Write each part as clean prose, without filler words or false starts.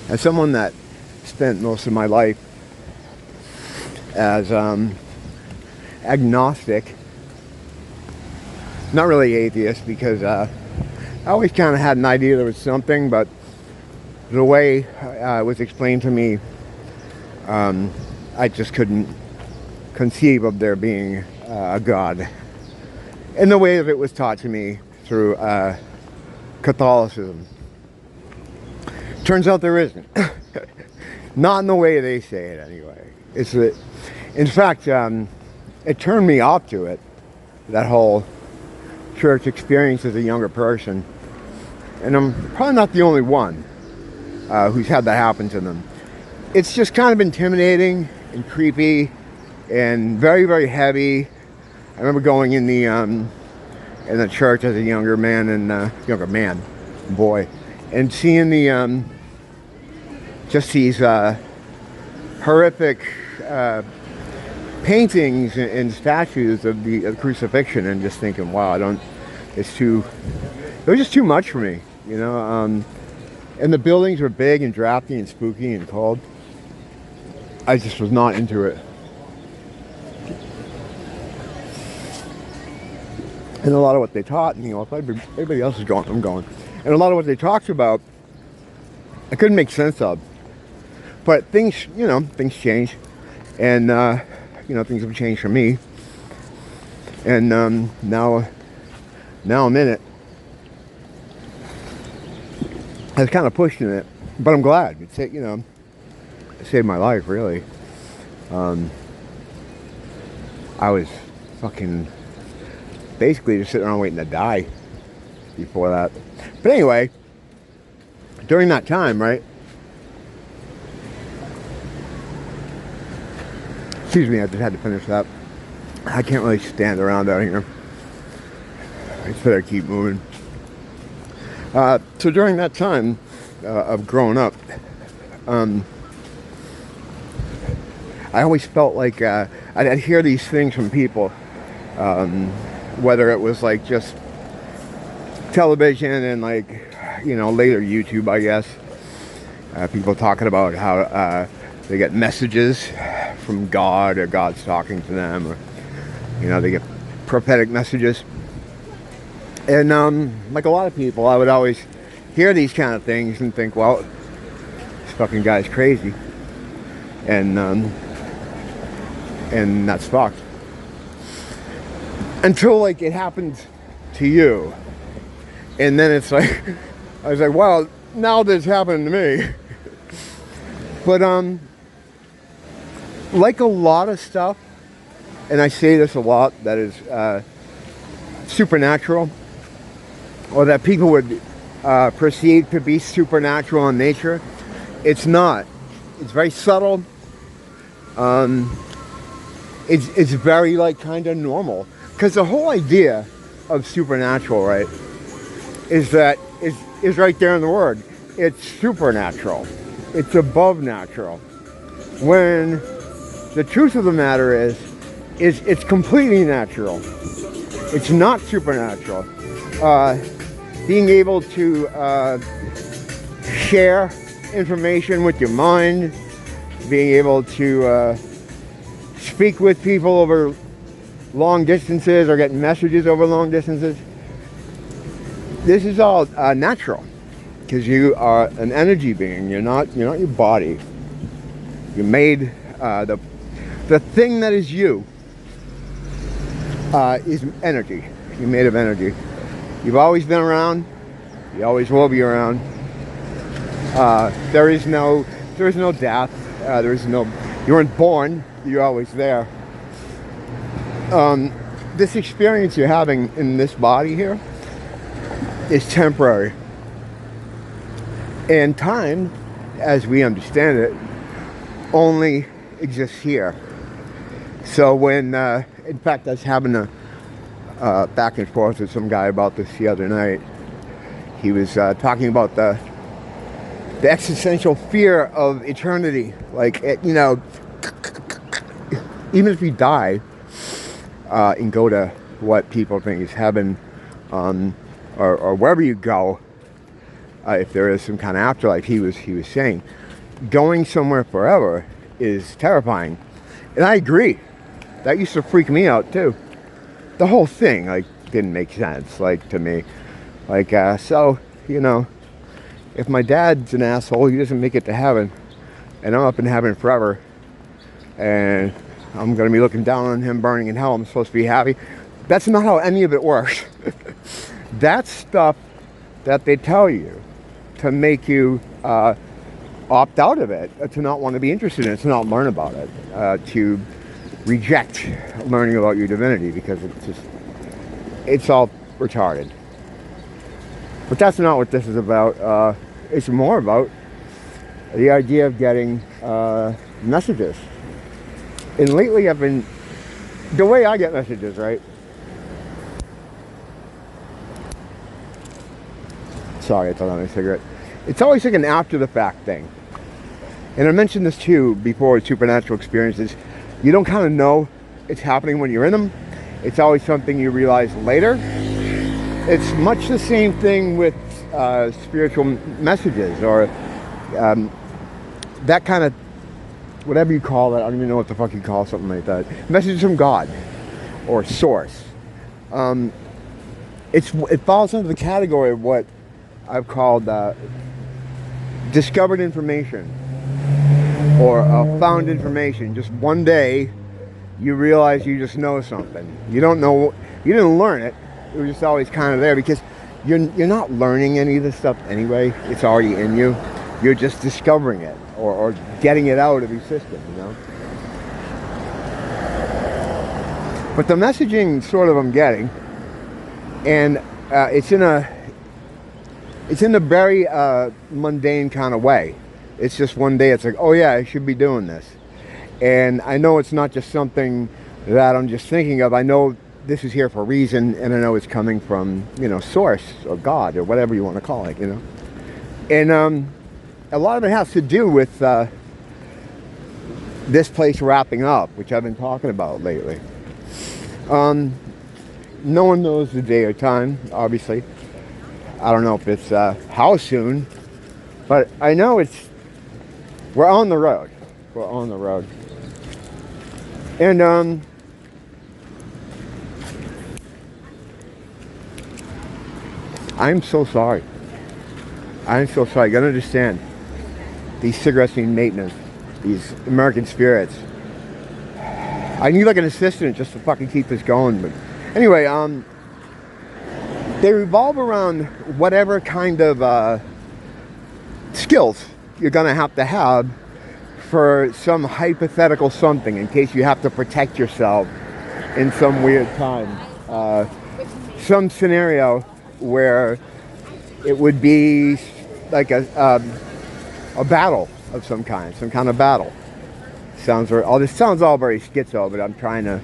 As someone that spent most of my life as agnostic, not really atheist, because I always kind of had an idea there was something, but the way it was explained to me, I just couldn't conceive of there being a God in the way that it was taught to me through Catholicism. Turns out there isn't. Not in the way they say it anyway. It's that, in fact, it turned me off to it, that whole church experience as a younger person. And I'm probably not the only one who's had that happen to them. It's just kind of intimidating and creepy and very, very heavy. I remember going in the church as a younger boy, and seeing the just these horrific paintings and statues of the crucifixion, and just thinking, wow, it was just too much for me, you know. And the buildings were big and drafty and spooky and cold. I just was not into it. And a lot of what they taught, you know, if everybody else is going, I'm going. And a lot of what they talked about, I couldn't make sense of. But things change. And, things have changed for me. And now I'm in it. I was kind of pushing it, but I'm glad. It saved my life, really. I was fucking basically just sitting around waiting to die before that. But anyway, during that time, right? Excuse me, I just had to finish that. I can't really stand around out here. I just better keep moving. So during that time of growing up, I always felt like I'd hear these things from people, whether it was like just television and later YouTube, I guess. People talking about how they get messages from God, or God's talking to them, or they get prophetic messages. And like a lot of people, I would always hear these kind of things and think, well, this fucking guy's crazy, and that's fucked. Until it happens to you, and then it's like, I was like, well, now this happened to me. But like a lot of stuff, and I say this a lot, that is supernatural, or that people would perceive to be supernatural in nature, it's not. It's very subtle. It's very kind of normal, because the whole idea of supernatural, right, is right there in the word. It's supernatural. It's above natural. When the truth of the matter is it's completely natural. It's not supernatural. Being able to share information with your mind, being able to speak with people over long distances, or get messages over long distances. This is all natural, because you are an energy being. You're not your body. You made the thing that is you is energy. You're made of energy. You've always been around. You always will be around. There is no death. You weren't born. You're always there. This experience you're having in this body here is temporary. And time, as we understand it, only exists here. So when, in fact, I was having a back and forth with some guy about this the other night. He was talking about the existential fear of eternity. Even if you die and go to what people think is heaven, or wherever you go, if there is some kind of afterlife. He was saying going somewhere forever is terrifying, and I agree. That used to freak me out too. The whole thing like didn't make sense like to me. Like so, you know, if my dad's an asshole, he doesn't make it to heaven, and I'm up in heaven forever, and I'm gonna be looking down on him burning in hell. I'm supposed to be happy. That's not how any of it works. That's stuff that they tell you to make you opt out of it, to not want to be interested in it, to not learn about it, to reject learning about your divinity, because it's all retarded. But that's not what this is about. It's more about the idea of getting messages. And lately I've been, the way I get messages, right? Sorry, I thought I had a cigarette. It's always like an after the fact thing. And I mentioned this too before with supernatural experiences. You don't kind of know it's happening when you're in them. It's always something you realize later. It's much the same thing with spiritual messages, or that kind of, whatever you call it. I don't even know what the fuck you call something like that. Messages from God or source. It falls under the category of what I've called discovered information, or found information. Just one day you realize you just know something. You don't know, you didn't learn it. It was just always kind of there, because you're not learning any of this stuff anyway. It's already in you. You're just discovering it, or getting it out of your system, you know. But the messaging sort of I'm getting, and it's in a very mundane kind of way. It's just one day it's like, oh yeah, I should be doing this. And I know it's not just something that I'm just thinking of. I know this is here for a reason, and I know it's coming from, you know, source or God or whatever you want to call it, you know. And a lot of it has to do with this place wrapping up, which I've been talking about lately. No one knows the day or time, obviously. I don't know if it's how soon, but I know we're on the road. We're on the road. And I'm so sorry. I'm so sorry. You gotta understand, these cigarettes need maintenance. These American spirits. I need like an assistant just to fucking keep this going. But anyway, they revolve around whatever kind of skills you're gonna have for some hypothetical something, in case you have to protect yourself in some weird time. Some scenario where it would be like a battle of some kind of battle. This sounds all very schizo, but I'm trying to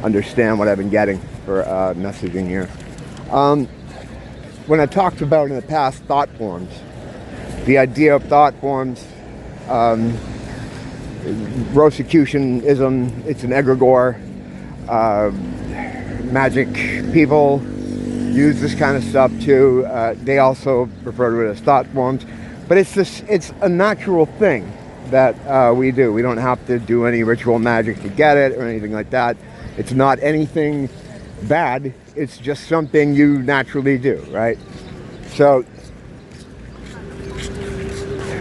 understand what I've been getting for messaging here. When I talked about in the past thought forms, the idea of thought forms, Rosicrucianism, it's an egregore. Magic people use this kind of stuff too. They also refer to it as thought forms, but it's a natural thing that we do. We don't have to do any ritual magic to get it or anything like that. It's not anything bad. It's just something you naturally do, right? So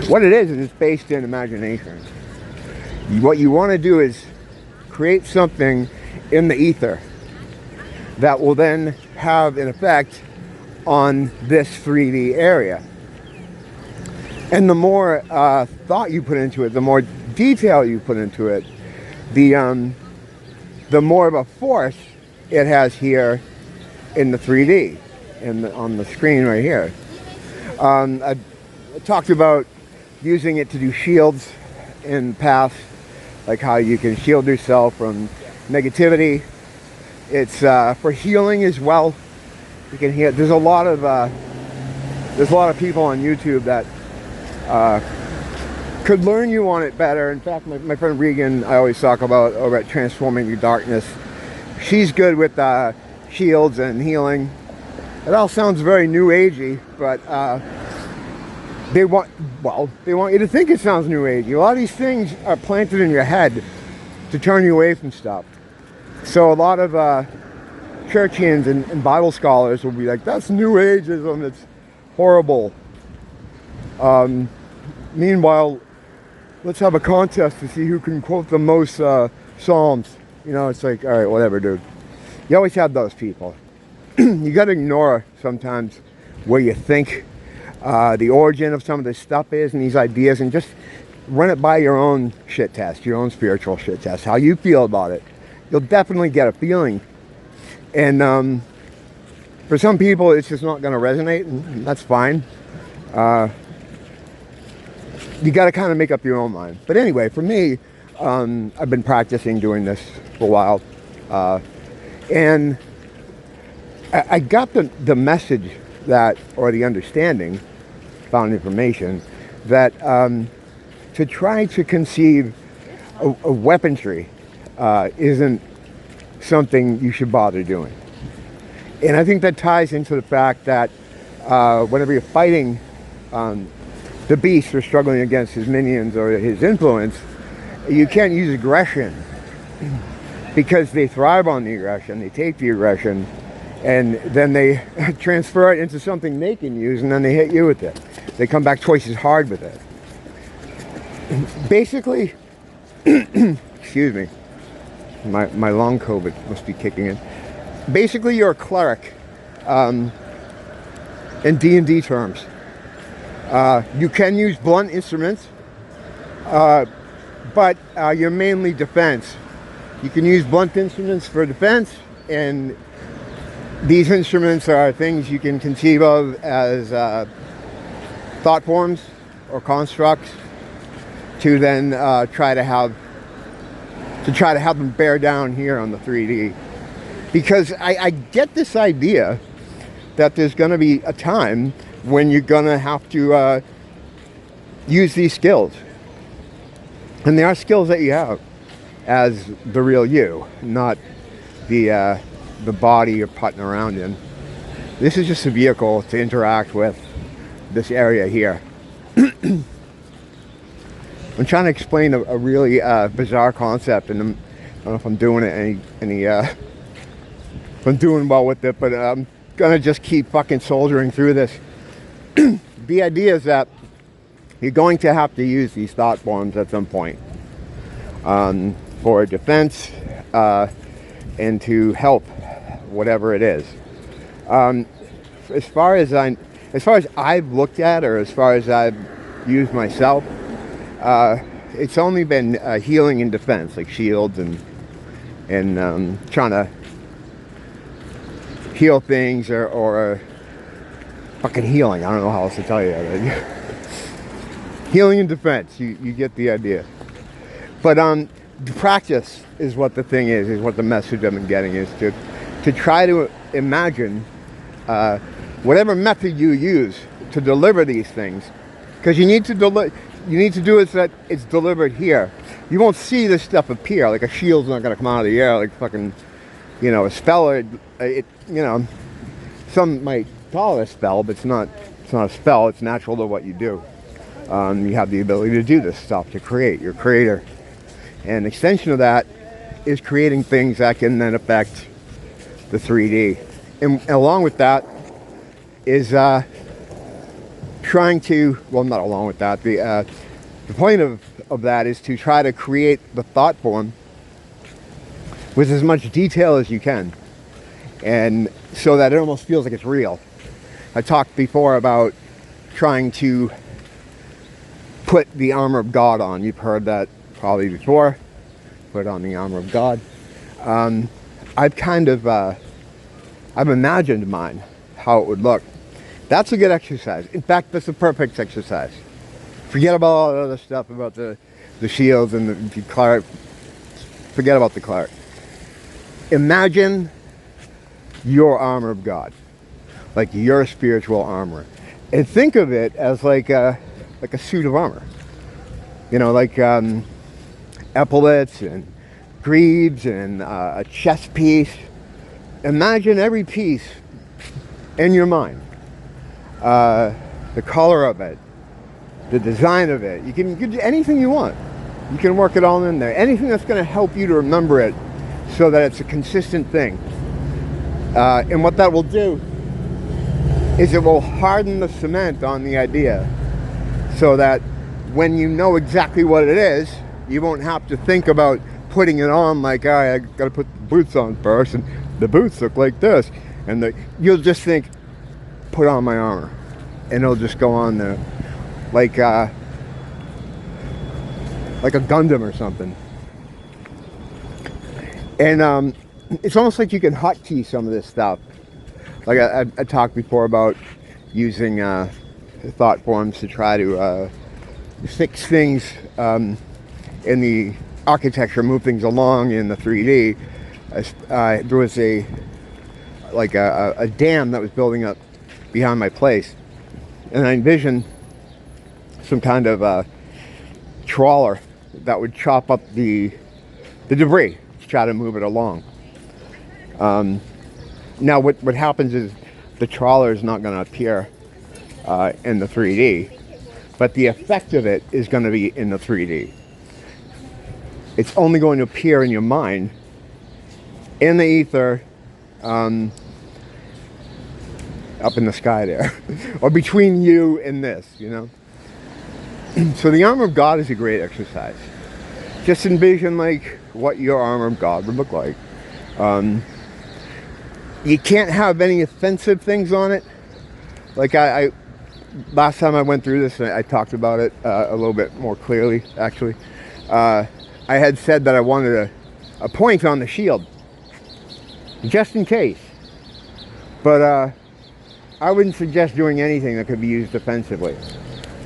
what it is it's based in imagination. What you want to do is create something in the ether that will then have an effect on this 3D area. And the more thought you put into it, the more detail you put into it, the more of a force it has here in the 3D, on the screen right here. I talked about using it to do shields in the past, like how you can shield yourself from negativity. It's for healing as well. You can hear. There's a lot of people on YouTube that could learn you on it better. In fact, my friend Regan, I always talk about over at Transforming Your Darkness. She's good with shields and healing. It all sounds very new agey, but they want, well, they want you to think it sounds new age. A lot of these things are planted in your head to turn you away from stuff. So a lot of churchians and Bible scholars will be like, that's new ageism, it's horrible. Meanwhile, let's have a contest to see who can quote the most Psalms. You know, it's like, all right, whatever, dude. You always have those people. You got to ignore sometimes where you think the origin of some of this stuff is and these ideas, and just run it by your own shit test, your own spiritual shit test, how you feel about it. You'll definitely get a feeling. And for some people, it's just not going to resonate, and that's fine. You got to kind of make up your own mind. But anyway, for me, I've been practicing doing this for a while. And I got the message that, or the understanding, found information, that to try to conceive a weaponry isn't something you should bother doing. And I think that ties into the fact that whenever you're fighting the beast or struggling against his minions or his influence, you can't use aggression, because they thrive on the aggression. They take the aggression and then they transfer it into something they can use, and then they hit you with it. They come back twice as hard with it. Basically, excuse me, my long COVID must be kicking in. Basically, you're a cleric in D&D terms. You can use blunt instruments, but you're mainly defense. You can use blunt instruments for defense, and these instruments are things you can conceive of as thought forms or constructs to then try to have them bear down here on the 3D. Because I get this idea that there's going to be a time when you're going to have to use these skills. And they are skills that you have as the real you, not the body you're putting around in. This is just a vehicle to interact with this area here. I'm trying to explain a really bizarre concept, and I don't know if I'm doing it if I'm doing well with it, but I'm gonna just keep fucking soldiering through this. The idea is that you're going to have to use these thought forms at some point for defense and to help whatever it is. As far as I've looked at, or as far as I've used myself, it's only been healing and defense, like shields and trying to heal things or fucking healing. I don't know how else to tell you that. Healing and defense, you get the idea. But the practice is what the thing is what the message I've been getting is to try to imagine whatever method you use to deliver these things, because you need to do it so that it's delivered here. You won't see this stuff appear, like a shield's not going to come out of the air like fucking, a spell. Some might call it a spell, but it's not a spell. It's natural to what you do. You have the ability to do this stuff, to create. You're a creator. And an extension of that is creating things that can then affect the 3D. And along with that is trying to, well, not along with that, the point of that is to try to create the thought form with as much detail as you can, and so that it almost feels like it's real. I talked before about trying to put the armor of God on. You've heard that probably before. Put on the armor of God. I've kind of I've imagined mine, how it would look. That's a good exercise. In fact, that's a perfect exercise. Forget about all the other stuff about the shields and the cleric. Forget about the cleric. Imagine your armor of God, like your spiritual armor, and think of it as like a suit of armor. Like epaulets and greaves and a chest piece. Imagine every piece in your mind, the color of it, the design of it. You can do anything you want. You can work it all in there. Anything that's going to help you to remember it so that it's a consistent thing. And what that will do is it will harden the cement on the idea so that when you know exactly what it is, you won't have to think about putting it on like, all right, I got to put the boots on first, and the boots look like this. And you'll just think, put on my armor. And it'll just go on there like a Gundam or something. And it's almost like you can hotkey some of this stuff. Like I talked before about using thought forms to try to fix things in the architecture, move things along in the 3D. There was a dam that was building up behind my place, and I envisioned some kind of trawler that would chop up the debris to try to move it along. Now what happens is the trawler is not going to appear in the 3D, but the effect of it is going to be in the 3D. It's only going to appear in your mind, in the ether, up in the sky there, or between you and this, you know. So the armor of God is a great exercise. Just envision like what your armor of God would look like. You can't have any offensive things on it. Like I last time I went through this, I talked about it a little bit more clearly, actually. I had said that I wanted a point on the shield, just in case. But I wouldn't suggest doing anything that could be used defensively,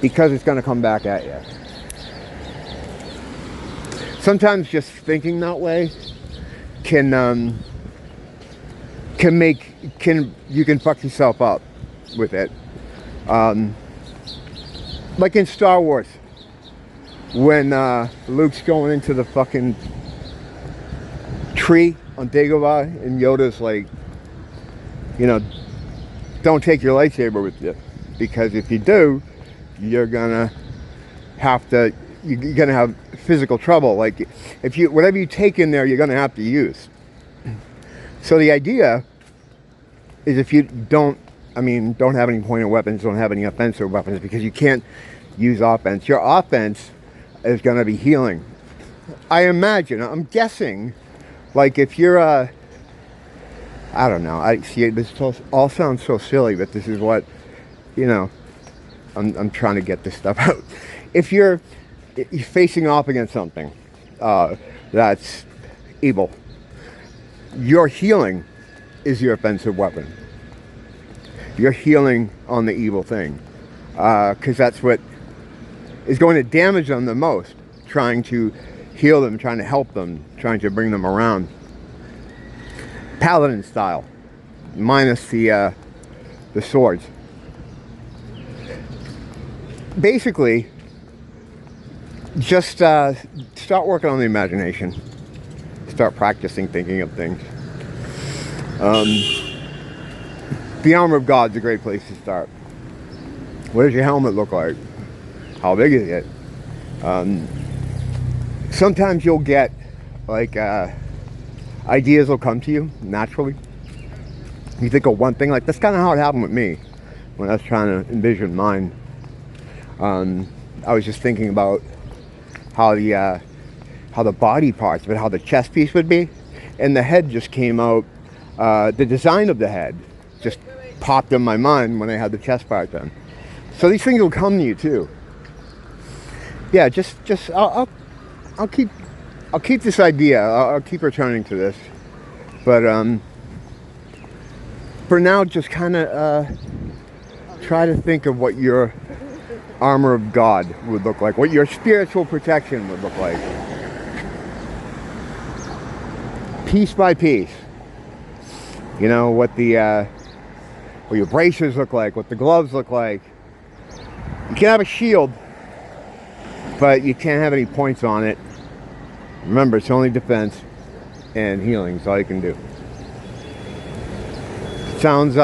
because it's going to come back at you. Sometimes just thinking that way can you can fuck yourself up with it. Like in Star Wars, when Luke's going into the fucking tree on Dagobah, and Yoda's like, you know, don't take your lightsaber with you, because if you do, you're gonna have physical trouble. Like if you, whatever you take in there, you're gonna have to use. So the idea is, if you don't have any pointed weapons, don't have any offensive weapons, because you can't use offense. Your offense is gonna be healing. I imagine, I'm guessing, like if you're I don't know, I see, this all sounds so silly, but this is what, you know, I'm trying to get this stuff out. If you're facing off against something that's evil, your healing is your offensive weapon. You're healing on the evil thing, because that's what is going to damage them the most. Trying to heal them, trying to help them, trying to bring them around. Paladin style, minus the swords. Basically, just start working on the imagination. Start practicing thinking of things. The armor of God's a great place to start. What does your helmet look like? How big is it? Sometimes you'll get like ideas will come to you naturally. You think of one thing, like that's kind of how it happened with me when I was trying to envision mine. I was just thinking about how the body parts, but how the chest piece would be, and the head just came out. The design of the head just popped in my mind when I had the chest part done. So these things will come to you too. Yeah, I'll keep this idea. I'll keep returning to this, but for now, just kind of try to think of what your armor of God would look like, what your spiritual protection would look like, piece by piece. You know, what your bracers look like, what the gloves look like. You can have a shield, but you can't have any points on it. Remember, it's only defense and healing is all you can do. Sounds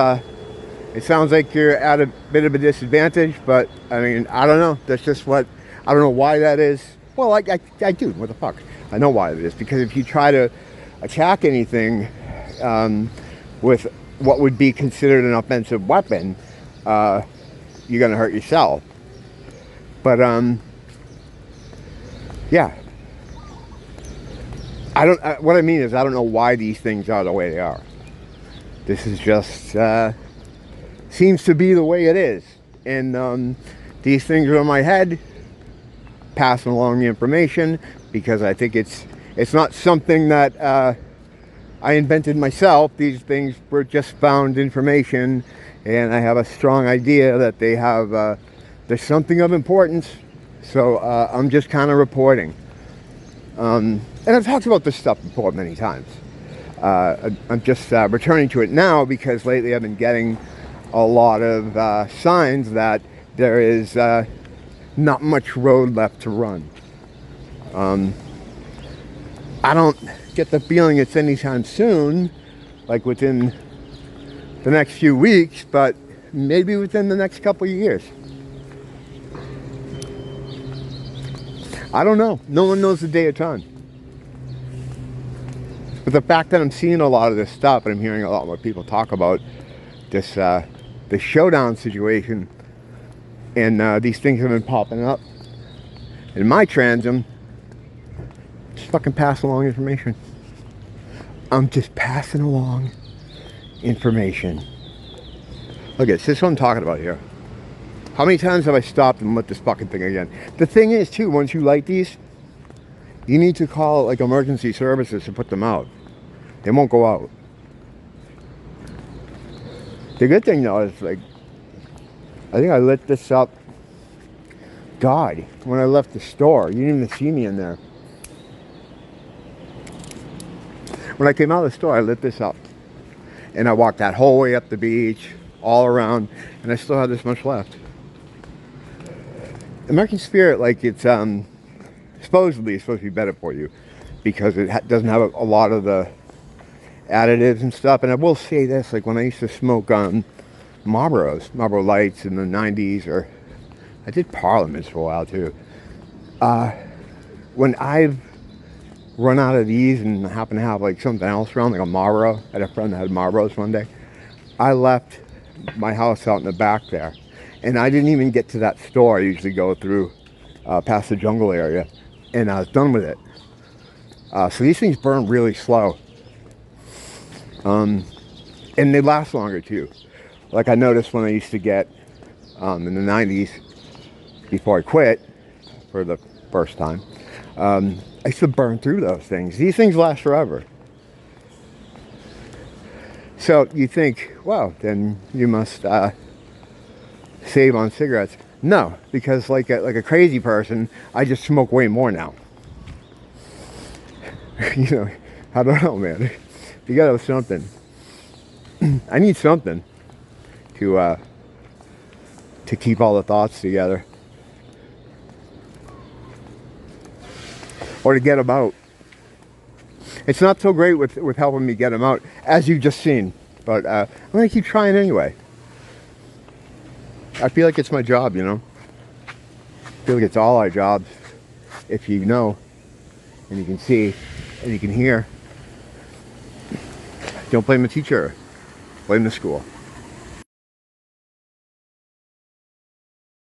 It sounds like you're at a bit of a disadvantage, but I mean, I don't know. That's just what, I don't know why that is. Well, I do. What the fuck? I know why it is. Because if you try to attack anything with what would be considered an offensive weapon, you're going to hurt yourself. But, yeah. What I mean is, I don't know why these things are the way they are. This is just, seems to be the way it is. And these things are in my head, passing along the information, because I think it's not something that I invented myself. These things were just found information, and I have a strong idea that they have, there's something of importance. So I'm just kind of reporting. And I've talked about this stuff before many times. I'm just returning to it now because lately I've been getting a lot of signs that there is not much road left to run. I don't get the feeling it's anytime soon, like within the next few weeks, but maybe within the next couple of years. I don't know. No one knows the day or time. But the fact that I'm seeing a lot of this stuff, and I'm hearing a lot more people talk about this, the showdown situation, and these things have been popping up in my transom, just fucking passing along information. I'm just passing along information. Look, this is what I'm talking about here. How many times have I stopped and lit this fucking thing again? The thing is, too, once you light these, you need to call like emergency services to put them out. They won't go out. The good thing though is, like, I think I lit this up, God, when I left the store. You didn't even see me in there. When I came out of the store, I lit this up. And I walked that whole way up the beach, all around, and I still had this much left. American Spirit, like, it's supposedly it's supposed to be better for you because it doesn't have a lot of the additives and stuff. And I will say this, like, when I used to smoke Marlboro Lights in the 90s, or I did Parliaments for a while too. When I've run out of these and happen to have like something else around, like a Marlboro, I had a friend that had Marlboros one day, I left my house out in the back there, and I didn't even get to that store I usually go through past the jungle area, and I was done with it. So these things burn really slow, and they last longer too. Like I noticed when I used to get in the 90s, before I quit for the first time, I used to burn through those things. These things last forever. So you think, well, then you must save on cigarettes. No, because like a crazy person, I just smoke way more now. You know, I don't know, man. You gotta have something. I need something to keep all the thoughts together, or to get them out. It's not so great with helping me get them out, as you've just seen, but I'm gonna keep trying anyway. I feel like it's my job, you know. I feel like it's all our jobs, if you know, and you can see, and you can hear. Don't blame the teacher, blame the school.